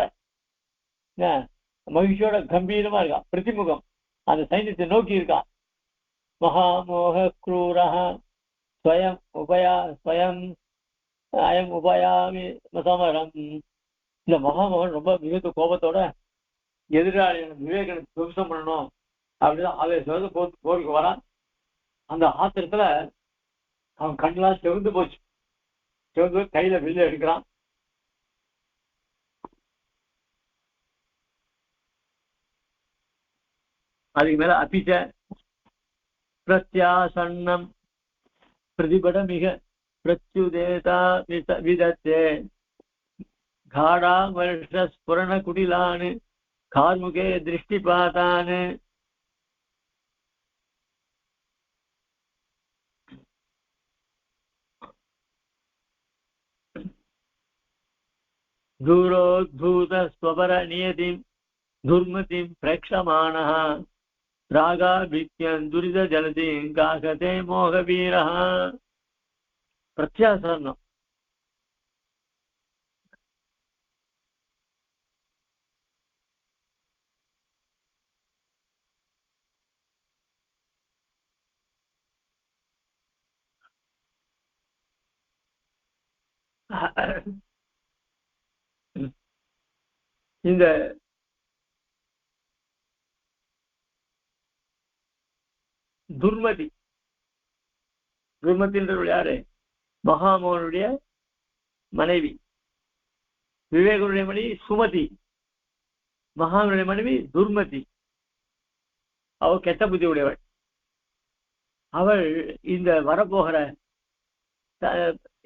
மகிழ்ச்சியோட கம்பீரமா இருக்கான். பிரதிமுகம் அந்த சைன்யத்தை நோக்கி இருக்கான். மகாமோக க்ரூரஹ ஸ்வயம் அயம் உபயாமி சமரம். இந்த மகாமோகன் ரொம்ப மிகுந்த கோபத்தோட எதிராளி விவேகனை துவம்சம் பண்ணணும் அப்படின்னு ஆவேசத்தோட போருக்கு வரான். அந்த ஆத்திரத்துல அவன் கண்ணெல்லாம் செவந்து போச்சு. செவந்து கையில வில்லு எடுக்கிறான். அதுக்கு மேல அபிச்ச பிரத்யாசன்னம் பிரதிபடமிக பிரத்யுதேதா விதத்தே காடாமர்ஷ ஸ்புரண குடிலானு கார்முகே திருஷ்டிபாதானு. தூரோத்பூத ஸ்வபர நியதிம் துர்மதிம் பிரேக்ஷமானஹ ராகாபித்யன் துரித ஜலதிம் காகதே மோகவீரஹ. பிரத்யாசன்னம் இந்த துர்மதி யாரு? மகாமோகனுடைய மனைவி. விவேகனுடைய மனைவி சுமதி, மகானுடைய மனைவி துர்மதி. அவள் கெட்ட புத்தி உடையவள். அவள் இந்த வரப்போகிற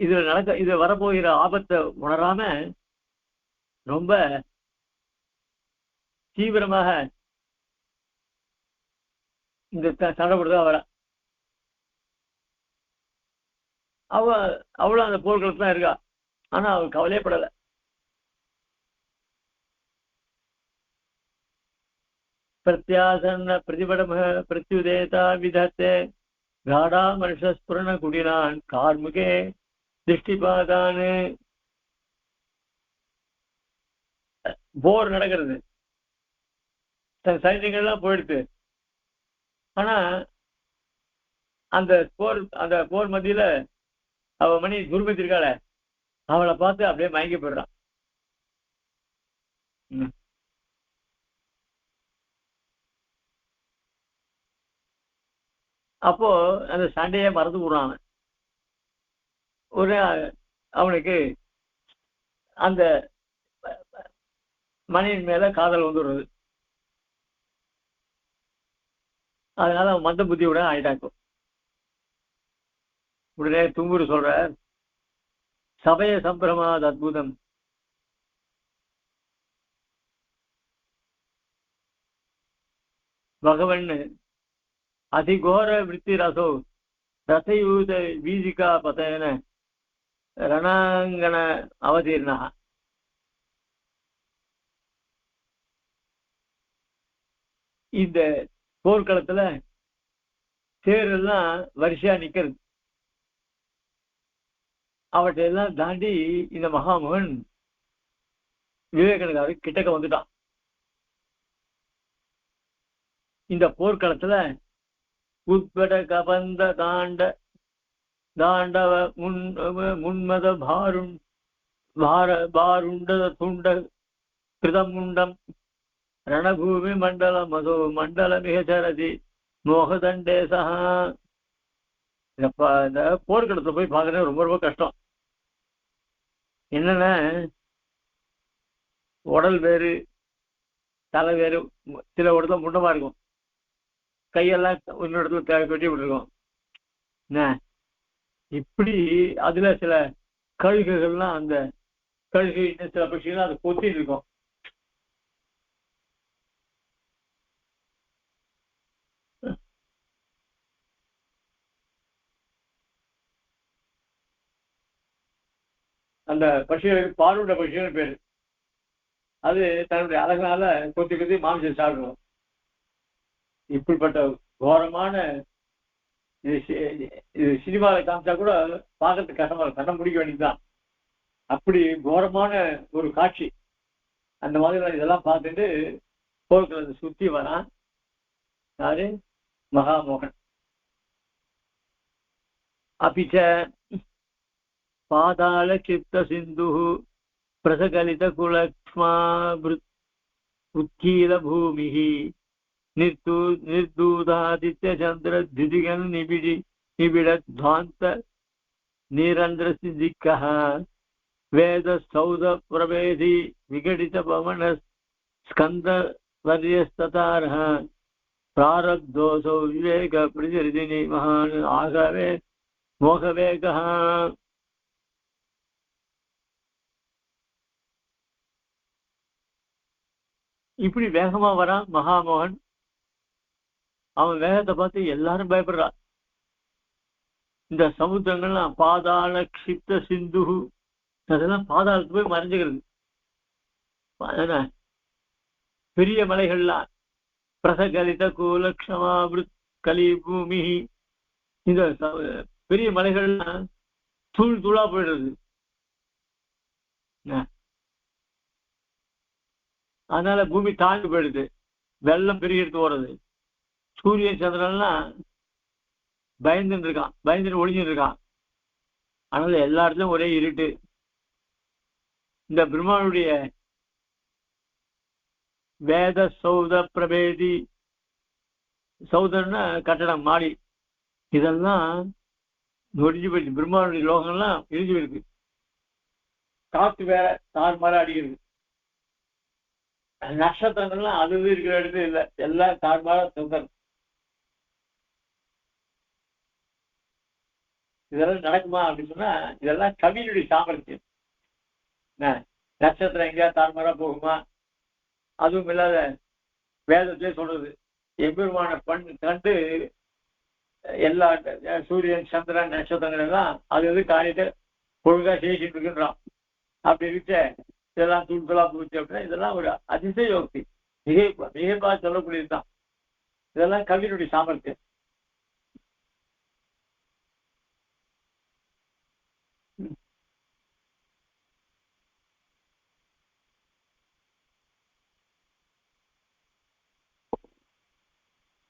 இது வரப்போகிற ஆபத்தை உணராம ரொம்ப தீவிரமாக இந்த சண்டை போடுறதா வர. அவளும் அந்த போர்க்களத்துல தான் இருக்கா. ஆனா அவள் கவலையப்படலை. பிரத்யாசன்ன பிரதிபடம பிரத்யுதேதா விதத்தே காடா மனுஷ ஸ்புரண குடிலான் கார்முகே திருஷ்டிபாதானு. போர் நடக்கிறது, தன் சைன்யங்கள்லாம் போயிடுது. ஆனா அந்த போர் மத்தியில அவ மணி துர்மதி இருக்காள, அவளை பார்த்து அப்படியே மயங்கி போயிடுறான். அப்போ அந்த சண்டையை மறந்து விடுறான். ஒரு அவனுக்கு அந்த மணியின் மேல காதல் வந்துடுறது. அதனால அவன் மந்த புத்தியோட ஆயிட்டாக்கும். உடனே தும்பூர் சொல்ற சபைய சம்பிரமாத அற்புதம். பகவன் அதிகோர விருத்தி ரசோ ரசயூத வீதிகா பதன ரணாங்கன அவதீர்ணா. இந்த போர்க்களத்துல தேரெல்லாம் வரிசையா நிக்கிறது. அவற்றையெல்லாம் தாண்டி இந்த மகாமோகன் விவேகானந்தாரு கிட்டக்க வந்துட்டான். இந்த போர்க்களத்துல உட்பட கபந்த தாண்டவ முன்மத பாருண்ட துண்ட கிருதமுண்டம் ரணபூமி மண்டல மதோ மண்டல மிகச்சரதி மோகதண்டேசா. இந்த போர்க்களத்துல போய் பார்க்கறது ரொம்ப ரொம்ப கஷ்டம். என்னன்னா உடல் வேறு, தலை வேறு, சில இடத்துல முண்டமா இருக்கும். கையெல்லாம் இன்னொரு இடத்துல கட்டி விட்டுருக்கோம். என்ன இப்படி அதுல சில கழுகுகள்லாம் அந்த கழுகு சில பட்சிகள்லாம் அதை கொத்திட்டு இருக்கும். அந்த பட்சிகளுக்கு பாலுண்ட பட்சிகள் பேரு. அது தன்னுடைய அழகால கொத்தி கொத்தி மாமிசம் சாப்பிடுவோம். இப்படிப்பட்ட கோரமான இது சினிமாவில் காமிச்சா கூட பார்க்கறதுக்கு கஷ்டமா இருக்கும், கண்ணை முடிக்க வேண்டியதுதான். அப்படி கோரமான ஒரு காட்சி. அந்த மாதிரி இதெல்லாம் பார்த்துட்டு போர்க்களத்தை சுத்தி வரான் யாரு, மகாமோகன். அபிச்ச பாதாள சித்த சிந்து பிரசகலித குலக்ஷ்மா உத்கீல பூமி निर्दूतादित्य चंद्र द्विदिगन निबिड़ ध्वांत निरंद्रसिद्धिकः वेद सौद प्रभेदी विघटित पवन स्कंद वर्यस्ततारः प्रारब्धोऽसौ विवेक प्रचरितिनि महान् आगवे मोहवेगः. இப்படி வேகமா வரான் மகாமோகன். அவன் வேகத்தை பார்த்து எல்லாரும் பயப்படுறா. இந்த சமுத்திரங்கள்லாம் பாதாள க்ஷிப்த சிந்து, அதெல்லாம் பாதாளத்துக்கு போய் மறைஞ்சுக்கிறது. பெரிய மலைகள்லாம் பிரசகலித கூலக்ஷமாவிருத் கலி பூமி, இந்த பெரிய மலைகள்லாம் தூள் தூளா போயிடுறது. அதனால பூமி தாழ்ந்து போயிடுது, வெள்ளம் பெருகிட்டு போறது. சூரியன் சந்திரன்லாம் பயந்துட்டு இருக்கான், பயந்துட்டு ஒளிஞ்சுட்டு இருக்கான். அதனால எல்லா இடத்துலயும் ஒரே இருட்டு. இந்த பிரம்மாவுடைய வேத சௌத பிரபேதி, சௌதன்னா கட்டடம் மாடி, இதெல்லாம் நொடிஞ்சு போயிடுச்சு. பிரம்மாவுடைய லோகம்லாம் இழிஞ்சு போயிருக்கு. காத்து வேற தார்மாரா அடிக்கிறது. நட்சத்திரங்கள்லாம் அது இருக்கிற இடத்துல இல்லை, எல்லாம் தார்மாரா சுந்தரம். இதெல்லாம் நடக்குமா அப்படின்னு சொன்னா இதெல்லாம் கவியினுடைய சாமர்த்தியம். நட்சத்திரம் எங்கேயா தார்மாரா போகுமா? அதுவும் இல்லாத வேதத்திலே சொல்றது, எம்பெருமான கண்டு எல்லா சூரியன் சந்திரன் நட்சத்திரங்கள் எல்லாம் அது எது காரியத்தை ஒழுங்கா செய்யிட்டு இருக்குன்றான். அப்படி இருக்க இதெல்லாம் துள்பலா போச்சு அப்படின்னா இதெல்லாம் ஒரு அதிசயோக்தி, மிகைப்பா சொல்லக்கூடியதுதான். இதெல்லாம் கவியினுடைய சாமர்த்தியம்.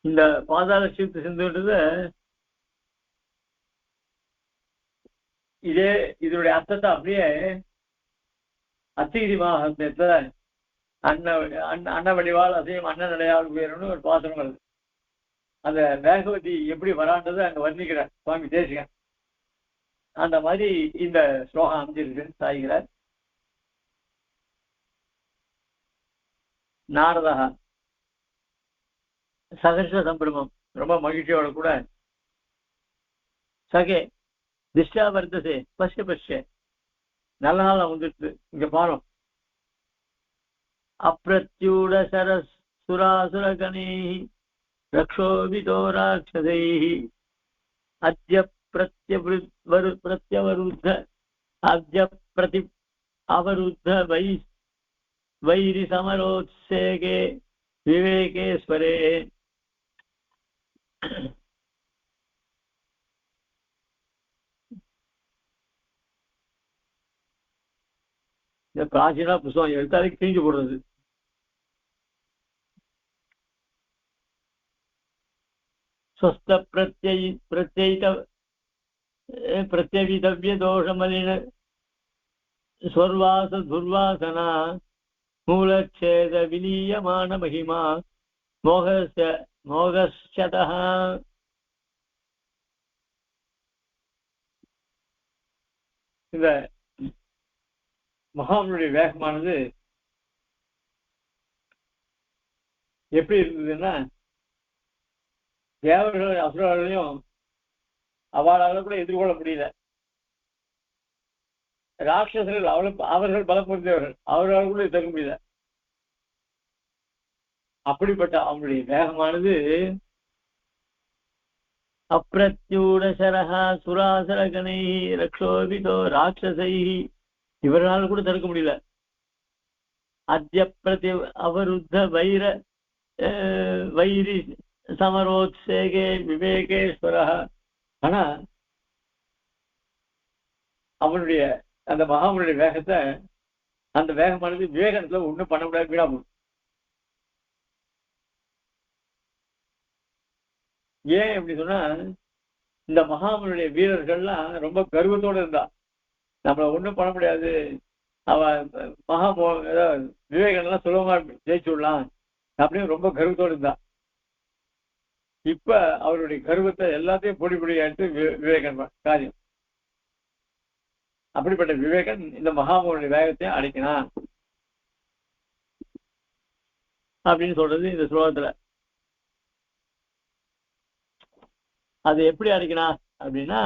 இந்த பாதாள சித்து சிந்துன்றது இதனுடைய அர்த்தத்தை அப்படியே அத்திகிரி மகாத்மியத்துல அன்னவடிவாள் அசையும் அண்ணனடையாள் உயரம்னு ஒரு பாசனம் வருது. அந்த வேகவதி எப்படி வரான்றது அங்க வர்ணிக்கிறார் சுவாமி தேசிகன். அந்த மாதிரி இந்த ஸ்லோகம் அமைஞ்சிருக்குன்னு சாய்கிறார். நாரதா சகர்ஷ சம்பிரமம், ரொம்ப மகிழ்ச்சியோட கூட சகே திஷ்டா வர்த்தசே பஷ்ய பஷ்ய, நல்ல நாள் வந்துட்டு இங்க பாரு. அப்பிரத்யூட சரசுராசுரகணை ரக்ஷோபிதோ ராட்சதை அத்ய பிரத்யவருத்த அத்ய பிரதி அவருத்த வைரி சமரோத்சேகே விவேகேஸ்வரே. இந்த பிராச்சீனா புஸ்தகம் எடுத்தாலே கிழிஞ்சு போடுறது. ஸ்வஸ்த பிரத்யவிதவ்ய தோஷமலின ஸ்வர்வாச துர்வாசனா மூலச்சேத விலீயமான மகிமா மோகஸ்யதः. இந்த மகானுடைய வேகமானது எப்படி இருந்ததுன்னா தேவர்கள் அசுரர்களையும் அவளால் கூட எதிர்கொள்ள முடியல. ராட்சசர்கள் அவர்கள் பலம் புரிந்தவர்கள், அவர்களால் கூட தக்க முடியல. அப்படிப்பட்ட அவனுடைய வேகமானது அப்பிரத்யூடசரஹா சுராசரகனை ரக்ஷோபிதோ ராட்சசை, இவர்களால் கூட தடுக்க முடியல. அத்ய பிரதி அவருத்த வைரி சமரோத்சேகே விவேகேஸ்வரா. ஆனா அவனுடைய அந்த மகாமனுடைய வேகத்தை, அந்த வேகமானது விவேகத்துல ஒண்ணும் பண்ண முடியாது, வீணா போகும். ஏன் அப்படி சொன்னா, இந்த மகாமனுடைய வீரர்கள்லாம் ரொம்ப கர்வத்தோடு இருந்தா, நம்மள ஒண்ணும் பண்ண முடியாது, அவன் விவேகன்லாம் சுலபமா ஜெயிச்சு விடலாம் அப்படின்னு ரொம்ப கர்வத்தோடு இருந்தா. இப்ப அவருடைய கர்வத்தை எல்லாத்தையும் பொடி பொடியாட்டு விவேகன் காரியம். அப்படிப்பட்ட விவேகன் இந்த மகாமனுடைய வேகத்தையும் அடைக்கினான் அப்படின்னு சொல்றது இந்த ஸ்லோகத்துல. அது எப்படி அடைக்கினா அப்படின்னா,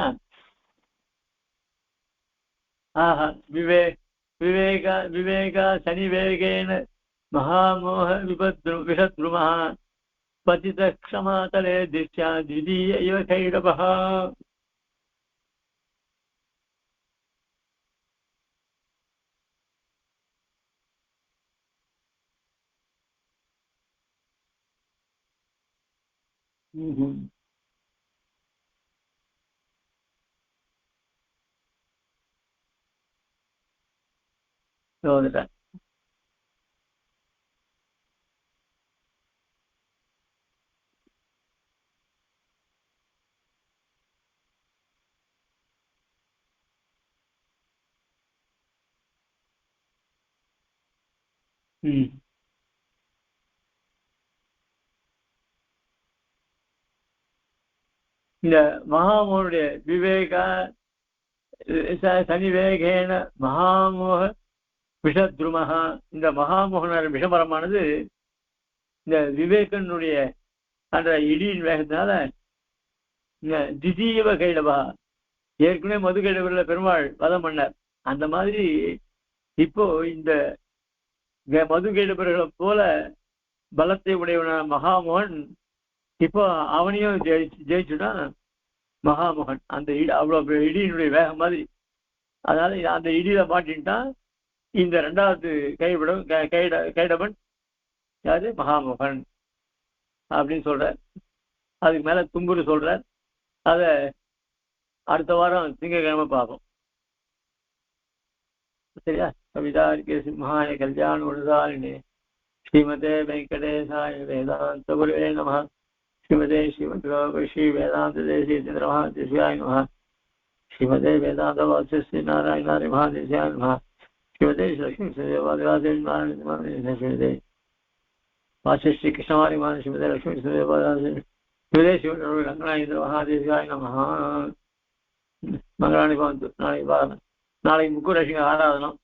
விவேக சனிவேகேன மகாமோக விஷத்ருமா பதித க்ஷமாதலே திஷ்யா திதீய இவ கைடபஹ. வந்துட்டேன். இந்த மகாமோனுடைய விவேக சனிவேகேன மகாமோக விஷத்ருமஹா, இந்த மகாமோகன விஷமரமானது இந்த விவேகனுடைய அந்த இடியின் வேகத்தினால திதீயவ கைடபா, ஏற்கனவே மது கைடவர்ல பெருமாள் வதம் பண்ணார். அந்த மாதிரி இப்போ இந்த மது கைடவர்களை போல பலத்தை உடையவன மகாமோகன் இப்போ அவனையும் ஜெயிச்சுட்டா மகாமோகன். அந்த அவ்வளவு இடியினுடைய வேகம் மாதிரி, அதனால அந்த இடியில மாட்டின்ட்டான் இந்த ரெண்டாவது கைடவன் யாரு, மகாமோகன் அப்படின்னு சொல்ற. அதுக்கு மேல தும்புரு சொல்ற. அத அடுத்த வாரம் திங்கட்கிழமை பார்ப்போம். சரியா? கவிதாரிகே சிம்ஹாய கல்யாண குணசாலினே ஸ்ரீமதே வெங்கடேசாய வேதாந்த குருவே நமஹ. ஸ்ரீமதே ஸ்ரீ வேதாந்த தேசிய மகாதேசியாய நமஹ. ஸ்ரீமதே வேதாந்த வாசிஸ்ரீ நாராயணாரி மகாதேசியாய நமஹ. ஸ்ரீமதே லட்சுமி ஸ்ரீமதே வாசிஸ்ரீ கிருஷ்ணவாரி மகான் ஸ்ரீமதே லட்சுமி ஸ்ரீமதே ரங்கநாயந்திர மகாதேசியாய நமஹ. மங்களாணி பவந்து. நாளைக்கு முக்கூர் ஆராதனம்.